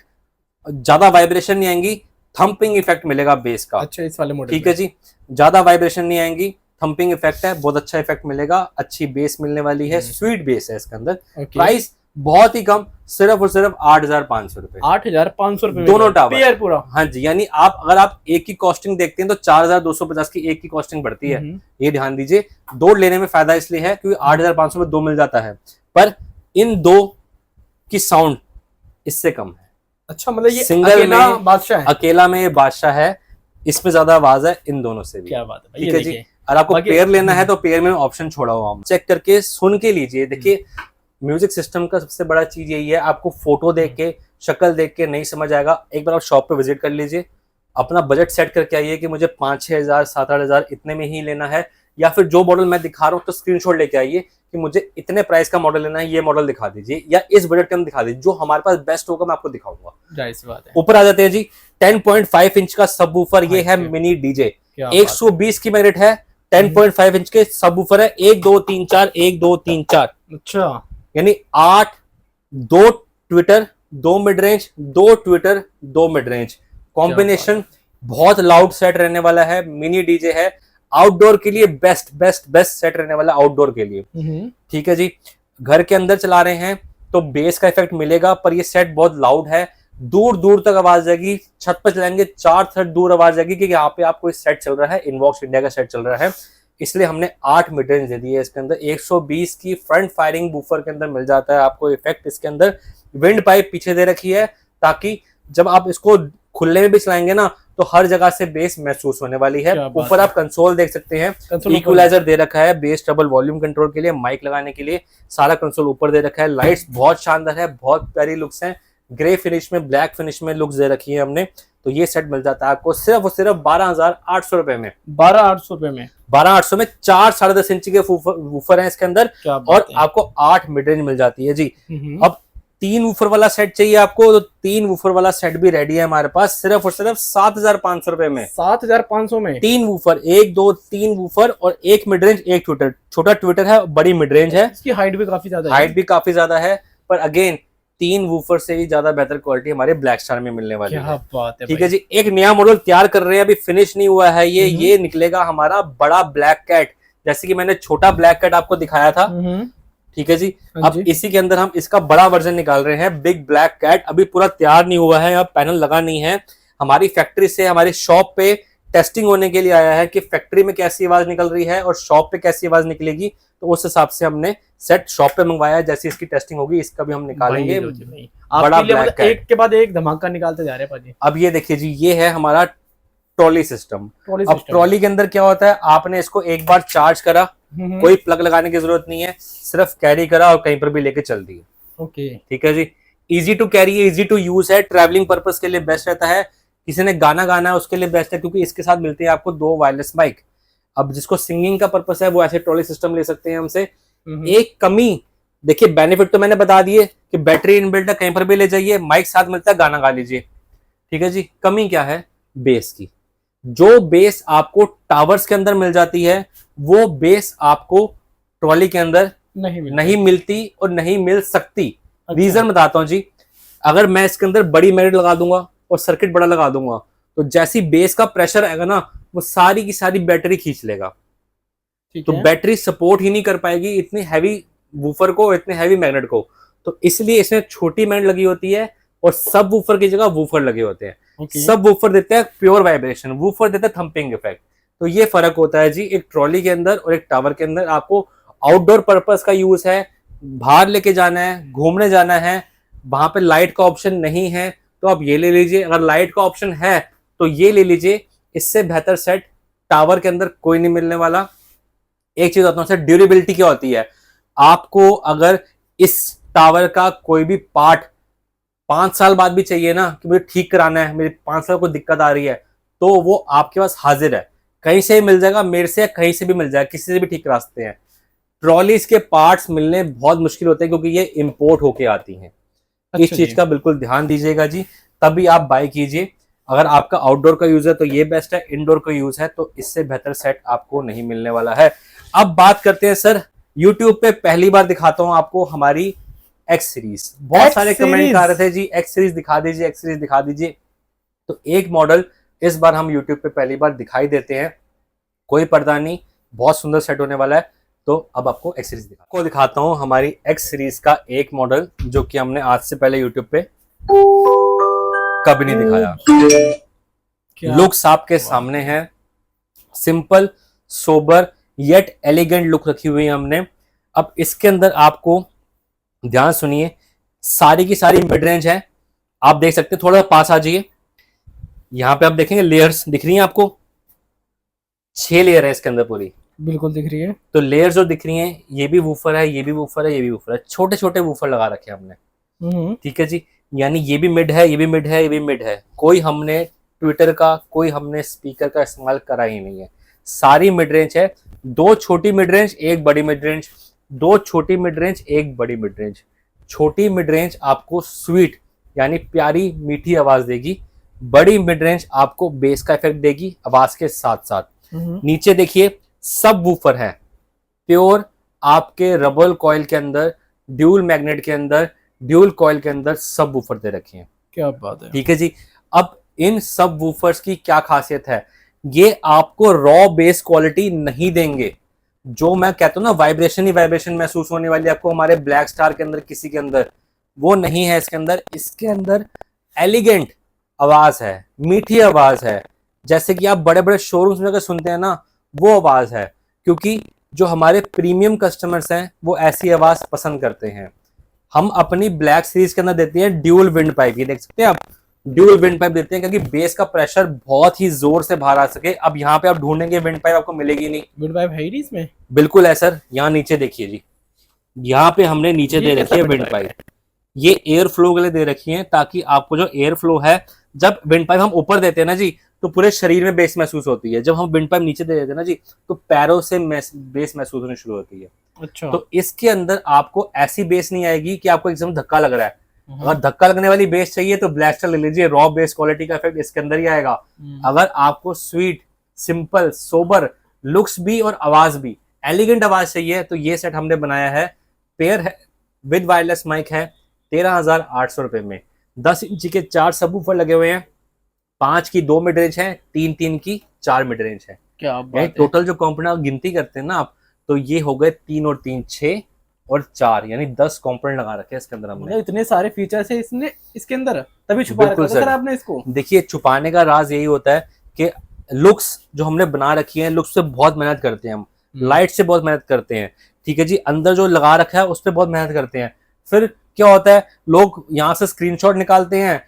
ज्यादा वाइब्रेशन नहीं आएंगी, थंपिंग इफेक्ट मिलेगा बेस का। अच्छा, इस वाले मॉडल। ठीक है जी, ज्यादा वाइब्रेशन नहीं आएंगी, थंपिंग इफेक्ट है, बहुत अच्छा इफेक्ट मिलेगा, अच्छी बेस मिलने वाली है, स्वीट बेस है इसके अंदर। प्राइस बहुत ही कम, सिर्फ और सिर्फ 8,500 रुपए। 8,500 रुपए दोनों टावर पेयर पूरा। हाँ जी, यानी आप अगर आप एक की कॉस्टिंग देखते हैं तो 4,250 की एक की कॉस्टिंग बढ़ती है। ये ध्यान दीजिए, 2 लेने में फायदा इसलिए है क्योंकि 8,500 में 2 मिल जाता है, पर इन 2 की साउंड इससे कम है। अच्छा, मतलब ये सिंगल में बादशाह है, अकेला में ये बादशाह है, इसमें ज्यादा आवाज है इन दोनों से भी। क्या बात है। ठीक है जी। और आपको पेयर लेना है तो पेयर में ऑप्शन छोड़ा हुआ, चेक करके सुन के लीजिए। देखिए म्यूजिक सिस्टम का सबसे बड़ा चीज यही है, आपको फोटो देख के, शक्ल देख के नहीं समझ आएगा, एक बार आप शॉप पे विजिट कर लीजिए, अपना बजट सेट करके आइए कि मुझे 5-6 हजार 7-8 हजार इतने में ही लेना है, या फिर जो मॉडल मैं दिखा रहा हूँ तो स्क्रीनशॉट लेके आइए कि मुझे इतने प्राइस का मॉडल लेना है, ये मॉडल दिखा दीजिए, या इस बजट का दिखा दीजिए, जो हमारे पास बेस्ट होगा मैं आपको दिखाऊंगा। जाहिर सी बात है। ऊपर आ जाते हैं जी, 10.5 इंच का सबवूफर, ये है मिनी डीजे, 120 की मैग्नेट है, 10.5 इंच के सब वूफर है, 1 2 3 4 1 2 3 4, अच्छा यानी 8, 2 Twitter 2 mid range, 2 Twitter 2 mid range, combination बहुत लाउड सेट रहने वाला है, मिनी डीजे है, आउटडोर के लिए बेस्ट बेस्ट बेस्ट सेट रहने वाला आउटडोर के लिए। ठीक है जी, घर के अंदर चला रहे हैं तो बेस का इफेक्ट मिलेगा, पर ये सेट बहुत लाउड है, दूर दूर तक आवाज जाएगी, छत पर चलाएंगे 4 थर्ड दूर आवाज जाएगी, कि यहाँ पे आपको सेट चल रहा है, इनवॉक्स इंडिया का सेट चल रहा है, इसलिए हमने 8 मिड रेंज दे दी है इसके अंदर। 120 की फ्रंट फायरिंग बूफर के अंदर मिल जाता है आपको इफेक्ट। इसके अंदर विंड पाइप पीछे दे रखी है, ताकि जब आप इसको खुले में भी चलाएंगे ना तो हर जगह से बेस महसूस होने वाली है। ऊपर आप कंसोल देख सकते हैं, इक्वलाइजर दे रखा है बेस ट्रबल वॉल्यूम कंट्रोल के लिए, माइक लगाने के लिए, सारा कंसोल ऊपर दे रखा है। लाइट्स बहुत शानदार है, बहुत प्यारी लुक्स हैं, ग्रे फिनिश में ब्लैक फिनिश में लुक्स दे रखी है हमने। तो ये सेट मिल जाता है आपको सिर्फ और सिर्फ 12,800 रुपए में। 12,800 रुपए में 12,800 में 4 10.5 इंच के वूफर हैं इसके अंदर, और आपको 8 मिड रेंज मिल जाती है जी। अब 3 वूफर वाला सेट चाहिए आपको, तो 3 वूफर वाला सेट भी रेडी है हमारे पास, सिर्फ और सिर्फ 7,500 रुपए में। 7,500 में 3 वूफर, 1 2 3 वूफर और 1 मिड रेंज, 1 ट्विटर, छोटा ट्विटर है, बड़ी मिड रेंज है, इसकी हाइट भी काफी ज्यादा है, हाइट भी काफी ज्यादा है, पर अगेन 3 वूफर से भी ज्यादा बेहतर क्वालिटी हमारे ब्लैक स्टार में मिलने वाली है। बात है, ठीक है जी। एक नया मॉडल तैयार कर रहे हैं, अभी फिनिश नहीं हुआ है ये निकलेगा हमारा बड़ा ब्लैक कैट, जैसे कि मैंने छोटा ब्लैक कैट आपको दिखाया था। ठीक है जी, अब इसी के अंदर हम इसका बड़ा वर्जन निकाल रहे हैं, बिग ब्लैक कैट। अभी पूरा तैयार नहीं हुआ है, अब पैनल लगा नहीं है, हमारी फैक्ट्री से हमारी शॉप पे टेस्टिंग होने के लिए आया है कि फैक्ट्री में कैसी आवाज निकल रही है और शॉप पे कैसी आवाज निकलेगी, तो उस हिसाब से हमने सेट शॉप पे मंगवाया है। जैसी इसकी टेस्टिंग होगी इसका भी हम निकालेंगे बड़ा ब्लैक कैट। एक के बाद एक धमाका निकालते जा रहे हैं पाजी। अब ये देखिए जी, ये है हमारा ट्रॉली सिस्टम। अब ट्रॉली के अंदर क्या होता है, आपने इसको एक बार चार्ज करा, कोई प्लग लगाने की जरूरत नहीं है, सिर्फ कैरी करा और कहीं पर भी लेके चल दिए। ओके, ठीक है जी, इजी टू कैरी है, इजी टू यूज है, ट्रैवलिंग पर्पस के लिए बेस्ट रहता है, किसी ने गाना गाना है उसके लिए बेस्ट है, क्योंकि इसके साथ मिलते हैं आपको 2 वायरलेस माइक। अब जिसको सिंगिंग का पर्पस है वो ऐसे ट्रॉली सिस्टम ले सकते हैं हमसे। एक कमी देखिए, बेनिफिट तो मैंने बता दिए कि बैटरी इनबिल्ट है, कहीं पर भी ले जाइए, माइक साथ मिलता है, गाना गा लीजिए। ठीक है जी, कमी क्या है, बेस की। जो बेस आपको टावर्स के अंदर मिल जाती है वो बेस आपको ट्रॉली के अंदर नहीं मिलती और नहीं मिल सकती। अच्छा। रीजन बताता हूं जी, अगर मैं इसके अंदर बड़ी मैग्नेट लगा दूंगा और सर्किट बड़ा लगा दूंगा, तो जैसी बेस का प्रेशर आएगा ना, वो सारी की सारी बैटरी खींच लेगा, तो बैटरी सपोर्ट ही नहीं कर पाएगी इतनी हैवी वूफर को, इतने हैवी मैग्नेट को। तो इसलिए इसमें छोटी मैग्नेट लगी होती है और सब वूफर की जगह वूफर लगे होते हैं। सब वूफर देते हैं प्योर वाइब्रेशन, वूफर देता है थंपिंग इफेक्ट। तो ये फर्क होता है जी एक ट्रॉली के अंदर और एक टावर के अंदर। आपको आउटडोर पर्पस का यूज है, बाहर लेके जाना है, घूमने जाना है, वहां पे लाइट का ऑप्शन नहीं है तो आप ये ले लीजिए, अगर लाइट का ऑप्शन है तो ये ले लीजिए। इससे बेहतर सेट टावर के अंदर कोई नहीं मिलने वाला। एक चीज बताता हूं, ड्यूरेबिलिटी क्या होती है, आपको अगर इस टावर का कोई भी पार्ट 5 साल बाद भी चाहिए ना, कि मुझे ठीक कराना है, मेरी 5 साल को दिक्कत आ रही है, तो वो आपके पास हाजिर है, कहीं से मिल जाएगा, मेरे से कहीं से भी मिल जाएगा, किसी से भी ठीक करा सकते हैं। ट्रॉलीज के पार्ट्स मिलने बहुत मुश्किल होते हैं क्योंकि ये इंपोर्ट होके आती हैं। इस चीज का बिल्कुल ध्यान दीजिएगा जी, तभी आप बाय कीजिए। अगर आपका आउटडोर का यूज है तो ये बेस्ट है, इंडोर का यूज है तो इससे बेहतर सेट आपको नहीं मिलने वाला है। अब बात करते हैं सर, यूट्यूब पे पहली बार दिखाता हूं आपको हमारी एक्स सीरीज। बहुत सारे कमेंट आ रहे थे जी एक्स सीरीज दिखा दीजिए, एक्स सीरीज दिखा दीजिए। तो एक मॉडल इस बार हम यूट्यूब पे पहली बार दिखाई देते हैं, कोई पर्दा नहीं, बहुत सुंदर सेट होने वाला है। तो अब आपको एक्स सीरीज दिखाता हूं हमारी एक्स सीरीज का एक मॉडल, जो कि हमने आज से पहले यूट्यूब पे कभी नहीं दिखाया। लुक्स आपके सामने है, simple sober yet elegant look रखी हुई है हमने। अब इसके अंदर आपको ध्यान सुनिए, सारी की सारी मिड रेंज है, आप देख सकते हैं। थोड़ा पास आ जाइए, यहां पे आप देखेंगे लेयर्स दिख रही हैं आपको, 6 लेयर है इसके अंदर पूरी, बिल्कुल दिख रही है। तो लेयर्स जो दिख रही हैं, ये भी वूफर है, ये भी वूफर है, ये भी वूफर है, छोटे छोटे वूफर लगा रखे हैं हमने। ठीक है जी, यानी ये भी मिड है, ये भी मिड है, ये भी मिड है। कोई हमने ट्विटर का, कोई हमने स्पीकर का इस्तेमाल करा ही नहीं है, सारी मिड रेंज है। 2 छोटी मिड रेंज, 1 बड़ी मिड रेंज, 2 छोटी मिड रेंज, 1 बड़ी मिड रेंज। छोटी मिड रेंज आपको स्वीट यानी प्यारी मीठी आवाज देगी, बड़ी मिड रेंज आपको बेस का इफेक्ट देगी आवाज के साथ साथ। नीचे देखिए, सब वूफर है प्योर, आपके रबर कॉइल के अंदर, ड्यूल मैग्नेट के अंदर, ड्यूल कॉइल के अंदर सब वूफर दे रखे हैं। क्या बात है। ठीक है जी। अब इन सब वूफर्स की क्या खासियत है, ये आपको रॉ बेस क्वालिटी नहीं देंगे। जो मैं कहता हूँ ना वाइब्रेशन ही वाइब्रेशन महसूस होने वाली आपको हमारे ब्लैक स्टार के अंदर किसी के अंदर, वो नहीं है इसके अंदर। इसके अंदर एलिगेंट आवाज है, मीठी आवाज है, जैसे कि आप बड़े बड़े शोरूम्स में अगर सुनते हैं ना वो आवाज है, क्योंकि जो हमारे प्रीमियम कस्टमर्स हैं वो ऐसी आवाज पसंद करते हैं। हम अपनी ब्लैक सीरीज के अंदर देते हैं ड्यूल विंड पाइप, ये देख सकते हैं आप, ड्यूल विंड पाइप देते हैं क्योंकि बेस का प्रेशर बहुत ही जोर से बाहर आ सके। अब यहाँ पे आप ढूंढेंगे विंड पाइप आपको मिलेगी नहीं। विंड पाइप है ही नहीं इसमें? बिल्कुल है सर, यहाँ नीचे देखिए जी, यहाँ पे हमने नीचे दे रखी है विंड पाइप, ये एयर फ्लो के लिए दे रखी है ताकि आपको जो एयर फ्लो है, जब विंड पाइप हम ऊपर देते हैं ना जी तो पूरे शरीर में बेस महसूस होती है, जब हम विंड पाइप नीचे दे देते हैं ना जी तो पैरों से बेस महसूस होनी शुरू होती है। अच्छा। तो इसके अंदर आपको ऐसी बेस नहीं आएगी कि आपको एकदम धक्का लग रहा है। अगर धक्का लगने वाली बेस चाहिए तो ब्लैक स्टार ले लीजिए, रॉ बेस क्वालिटी का इफेक्ट इसके अंदर ही आएगा। अगर आपको स्वीट, सिंपल, सोबर लुक्स भी और आवाज भी, एलिगेंट आवाज चाहिए तो ये सेट हमने बनाया है। पेयर है विद वायरलेस माइक है 13,800 रुपए में। 10 इंची के 4 सबवूफर लगे हुए हैं, 5 की 2 मिड रेंज है, 3 की 4 मिड रेंज है। क्या बात है। टोटल जो कंपोनेंट गिनती करते हैं ना आप, तो ये हो गए 3 और 3 6 और 4, यानी 10 कंपोनेंट लगा रखे हैं इसके अंदर हमने। इतने सारे फीचर्स है इसने इसके अंदर, तभी छुपा रखा है सर आपने इसको। देखिए छुपाने का राज यही होता है कि लुक्स जो हमने बना रखी है, लुक्स से बहुत मेहनत करते हैं हम, लाइट से बहुत मेहनत करते हैं। ठीक है जी, अंदर जो लगा रखा है उस पर बहुत मेहनत करते हैं। फिर क्या होता है, लोग यहाँ से स्क्रीनशॉट निकालते हैं,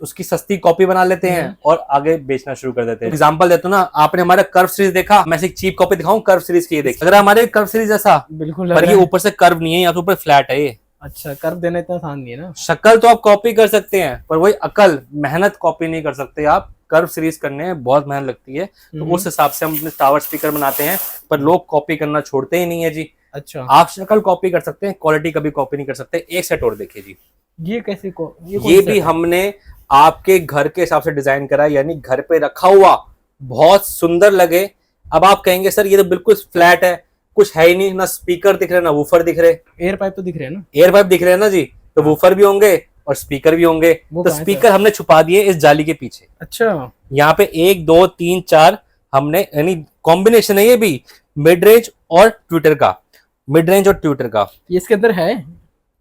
उसकी सस्ती कॉपी बना लेते हैं और आगे बेचना शुरू कर देते हैं। एग्जांपल देता हूं ना, आपने हमारा कर्व सीरीज देखा, मैं एक चीप कॉपी दिखाऊं कर्व सीरीज की, ये देख, अगर हमारे कर्व सीरीज ऐसा बिल्कुल, पर ये ऊपर से कर्व नहीं है, यहाँ तो ऊपर फ्लैट है ये। अच्छा, कर्व देना इतना आसान नहीं है ना। शक्ल तो आप कॉपी कर सकते हैं पर वही अकल, मेहनत कॉपी नहीं कर सकते आप। कर्व सीरीज करने में बहुत मेहनत लगती है, तो उस हिसाब से हम अपने टावर स्पीकर बनाते हैं, पर लोग कॉपी करना छोड़ते ही नहीं है जी। अच्छा, आप शक्ल कॉपी कर सकते हैं, क्वालिटी कभी कॉपी नहीं कर सकते। एक सेट और देखिए जी, ये कैसे ये भी हमने आपके घर के हिसाब से डिजाइन करा है, यानी घर पे रखा हुआ बहुत सुंदर लगे। अब आप कहेंगे सर ये तो बिल्कुल फ्लैट है, कुछ है ही नहीं, ना स्पीकर दिख रहे ना वूफर दिख रहे। एयर पाइप तो दिख रहे हैं ना? एयर पाइप दिख रहे हैं ना जी, तो वूफर भी होंगे और स्पीकर भी होंगे। तो स्पीकर हमने छुपा दिए इस जाली के पीछे। अच्छा, यहाँ पे 1 2 3 4 हमने, यानी कॉम्बिनेशन है ये भी, मिड रेंज और ट्विटर का, मिड रेंज और ट्विटर का ये इसके अंदर है।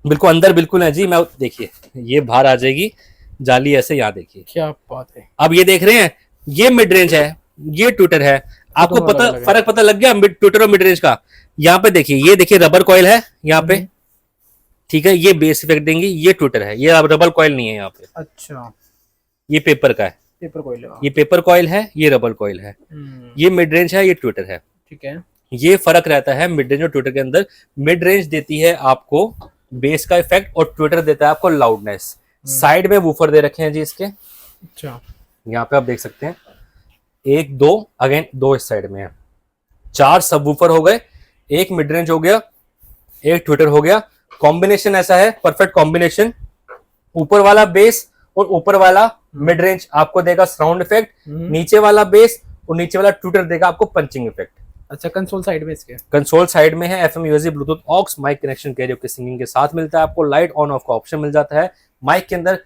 बिल्कुल अंदर बिल्कुल है जी। मैं देखिए ये बाहर आ जाएगी जाली ऐसे, यहाँ देखिए। क्या बात है। अब ये देख रहे हैं, ये मिड रेंज है, ये ट्विटर है। आपको पता फर्क पता लग गया ट्विटर और मिड रेंज का? यहाँ पे देखिए, ये देखिए रबर कॉइल है यहाँ पे, ठीक है, ये बेस इफेक्ट देंगी, ये ट्विटर है, ये रबर कॉइल नहीं है यहाँ पे। अच्छा, ये पेपर का है, पेपर कॉइल है, ये पेपर कॉइल है, ये रबर कॉइल है, ये मिड रेंज है, ये ट्विटर है। ठीक है, ये फर्क रहता है मिड रेंज और ट्विटर के अंदर। मिड रेंज देती है आपको बेस का इफेक्ट और ट्विटर देता है आपको लाउडनेस। साइड में वूफर दे रखे हैं जी इसके। अच्छा, यहाँ पे आप देख सकते हैं 1 2 अगेन 2 इस साइड में है, 4 सब वूफर हो गए, 1 मिड रेंज हो गया, 1 ट्विटर हो गया। कॉम्बिनेशन ऐसा है, परफेक्ट कॉम्बिनेशन। ऊपर वाला बेस और ऊपर वाला मिड रेंज आपको देगा साउंड इफेक्ट, नीचे वाला बेस और नीचे वाला ट्विटर देगा आपको पंचिंग इफेक्ट। अच्छा, कंसोल साइड में इसके, कंसोल साइड में है FM USB Bluetooth aux mic connection karaoke singing के साथ मिलता है आपको। लाइट ऑन ऑफ का ऑप्शन मिल जाता है। माइक के अंदर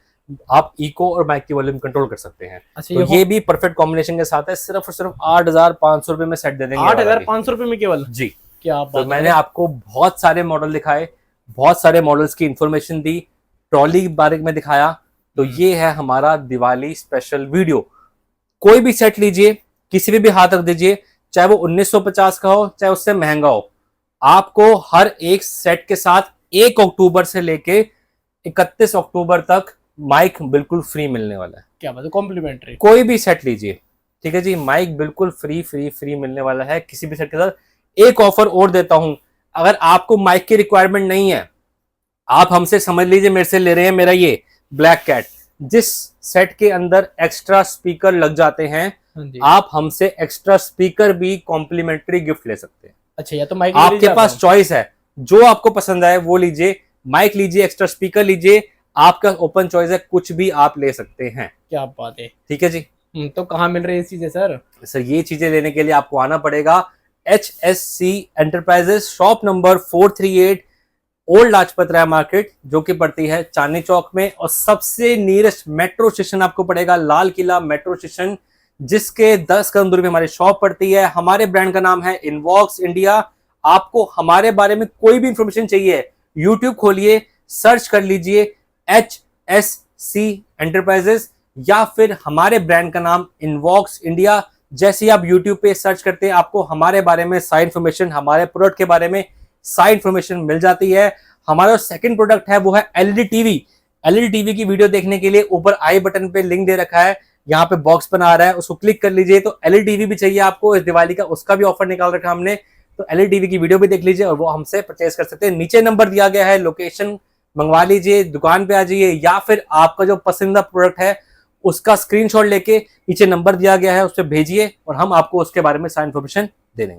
आप इको और माइक की वॉल्यूम कंट्रोल कर सकते हैं। अच्छा, तो ये भी परफेक्ट कॉम्बिनेशन के साथ है। सिर्फ और सिर्फ 8,500 रुपए में सेट दे देंगे। 8,500 रुपए में केवल जी। क्या तो मैंने आपको बहुत सारे मॉडल दिखाए, बहुत सारे मॉडल्स की इंफॉर्मेशन दी, ट्रॉली के बारे में दिखाया। तो ये है हमारा दिवाली स्पेशल वीडियो। कोई भी सेट लीजिए, किसी भी हाथ रख दीजिए, चाहे वो 1950 का हो चाहे उससे महंगा हो, आपको हर एक सेट के साथ 1 अक्टूबर से लेके 31 अक्टूबर तक माइक बिल्कुल फ्री मिलने वाला है। क्या बात है, कॉम्प्लीमेंट्री। कोई भी सेट लीजिए, ठीक है जी, माइक बिल्कुल फ्री मिलने वाला है किसी भी सेट के साथ। एक ऑफर और देता हूं, अगर आपको माइक की रिक्वायरमेंट नहीं है, आप हमसे समझ लीजिए मेरे से ले रहे हैं मेरा ये ब्लैक कैट, जिस सेट के अंदर एक्स्ट्रा स्पीकर लग जाते हैं, आप हमसे एक्स्ट्रा स्पीकर भी कॉम्प्लीमेंट्री गिफ्ट ले सकते हैं। अच्छा, या तो माइक आपके पास चॉइस है, जो आपको पसंद आए वो लीजिए, माइक लीजिए, एक्स्ट्रा स्पीकर लीजिए, आपका ओपन चॉइस है, कुछ भी आप ले सकते हैं। क्या बात है। ठीक है जी। तो कहाँ मिल रही है ये चीजें सर? सर ये चीजें लेने के लिए आपको आना पड़ेगा HSC enterprises, shop number 438, old Lajpat Rai market, जो कि पड़ती है चांदनी चौक में। और सबसे नियरेस्ट मेट्रो स्टेशन आपको पड़ेगा लाल किला मेट्रो स्टेशन, जिसके 10 कदम दूरी पे हमारी शॉप पड़ती है। हमारे ब्रांड का नाम है इनवॉक्स इंडिया। आपको हमारे बारे में कोई भी इंफॉर्मेशन चाहिए, यूट्यूब खोलिए, सर्च कर लीजिए HSC एंटरप्राइजेस या फिर हमारे ब्रांड का नाम इनवॉक्स इंडिया। जैसे ही आप यूट्यूब पे सर्च करते हैं, आपको हमारे बारे में सारी इंफॉर्मेशन, हमारे प्रोडक्ट के बारे में सारी इंफॉर्मेशन मिल जाती है। हमारा सेकंड प्रोडक्ट है वो है एलईडी टीवी। एलईडी टीवी की वीडियो देखने के लिए ऊपर आई बटन पे लिंक दे रखा है, यहाँ पे बॉक्स बना आ रहा है, उसको क्लिक कर लीजिए। तो एलईडी टीवी भी चाहिए आपको इस दिवाली का, उसका भी ऑफर निकाल रखा हमने, तो एलईडी टीवी की वीडियो भी देख लीजिए और वो हमसे परचेज कर सकते हैं। नीचे नंबर दिया गया है, लोकेशन मंगवा लीजिए, दुकान पे आ जाइए, या फिर आपका जो पसंदीदा प्रोडक्ट है उसका स्क्रीनशॉट लेके नीचे नंबर दिया गया है उस पर भेजिए और हम आपको उसके बारे में सारी इंफॉर्मेशन दे देंगे।